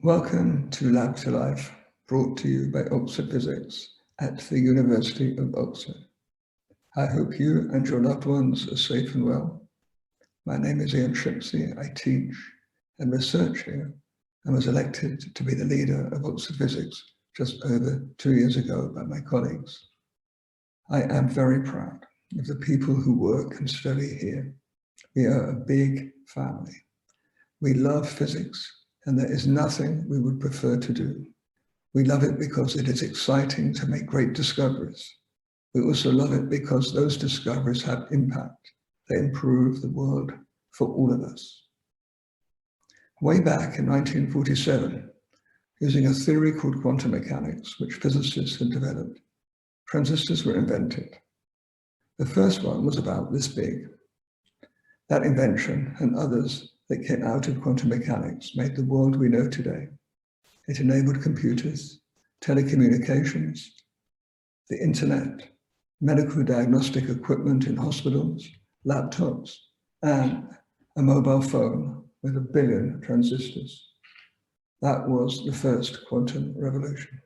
Welcome to Lab to Life, brought to you by Oxford Physics at the University of Oxford. I hope you and your loved ones are safe and well. My name is Ian Shipsey. I teach and research here and was elected to be the leader of Oxford Physics just over 2 years ago by my colleagues. I am very proud of the people who work and study here. We are a big family. We love physics, and there is nothing we would prefer to do. We love it because it is exciting to make great discoveries. We also love it because those discoveries have impact. They improve the world for all of us. Way back in 1947, using a theory called quantum mechanics, which physicists had developed, transistors were invented. The first one was about this big. That invention and others that came out of quantum mechanics made the world we know today. It enabled computers, telecommunications, the internet, medical diagnostic equipment in hospitals, laptops, and a mobile phone with 1 billion transistors. That was the first quantum revolution.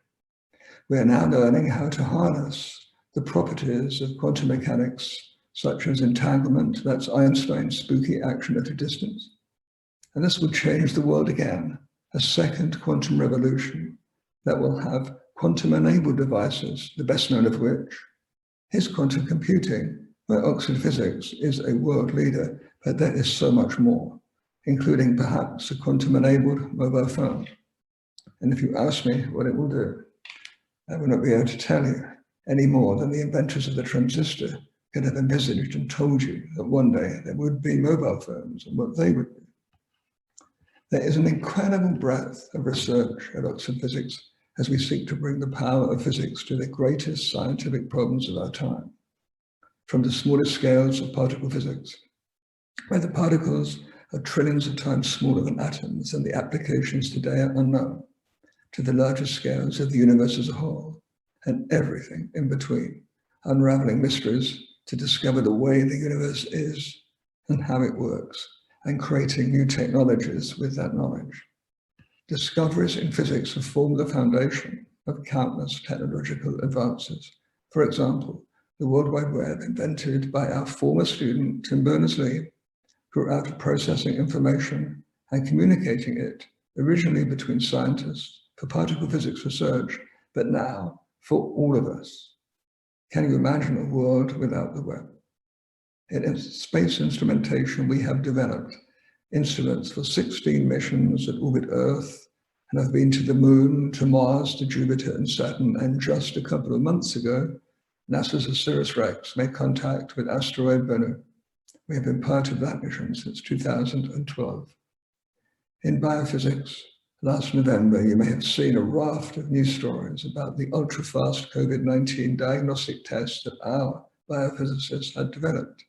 We are now learning how to harness the properties of quantum mechanics, such as entanglement, that's Einstein's spooky action at a distance. And this will change the world again, a second quantum revolution that will have quantum-enabled devices, the best known of which is quantum computing, where Oxford Physics is a world leader, but there is so much more, including perhaps a quantum-enabled mobile phone. And if you ask me what it will do, I will not be able to tell you any more than the inventors of the transistor could have envisaged and told you that one day there would be mobile phones and what they would do. There is an incredible breadth of research at Oxford Physics as we seek to bring the power of physics to the greatest scientific problems of our time, from the smallest scales of particle physics, where the particles are trillions of times smaller than atoms and the applications today are unknown, to the largest scales of the universe as a whole, and everything in between, unraveling mysteries to discover the way the universe is and how it works, and creating new technologies with that knowledge. Discoveries in physics have formed the foundation of countless technological advances. For example, the World Wide Web, invented by our former student, Tim Berners-Lee, grew out of processing information and communicating it, originally between scientists for particle physics research, but now for all of us. Can you imagine a world without the web? In space instrumentation, we have developed instruments for 16 missions that orbit Earth and have been to the Moon, to Mars, to Jupiter and Saturn, and just a couple of months ago, NASA's OSIRIS-REx made contact with asteroid Bennu. We have been part of that mission since 2012. In biophysics, last November, you may have seen a raft of news stories about the ultra-fast COVID-19 diagnostic test that our biophysicists had developed.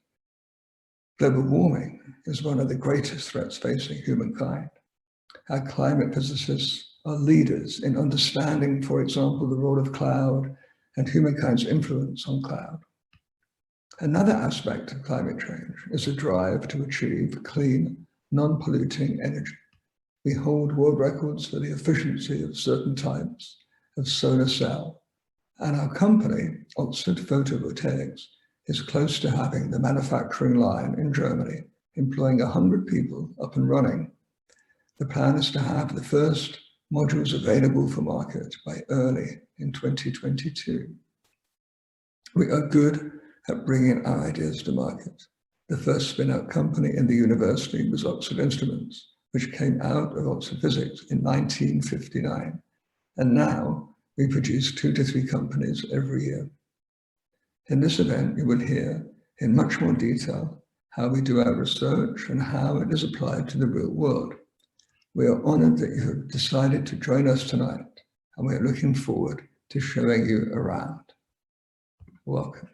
Global warming is one of the greatest threats facing humankind. Our climate physicists are leaders in understanding, for example, the role of cloud and humankind's influence on cloud. Another aspect of climate change is a drive to achieve clean, non-polluting energy. We hold world records for the efficiency of certain types of solar cell, and our company, Oxford Photovoltaics, is close to having the manufacturing line in Germany, employing 100 people up and running. The plan is to have the first modules available for market by early in 2022. We are good at bringing our ideas to market. The first spin-out company in the university was Oxford Instruments, which came out of Oxford Physics in 1959. And now we produce 2 to 3 companies every year. In this event, you will hear in much more detail how we do our research and how it is applied to the real world. We are honored that you have decided to join us tonight, and we are looking forward to showing you around. Welcome.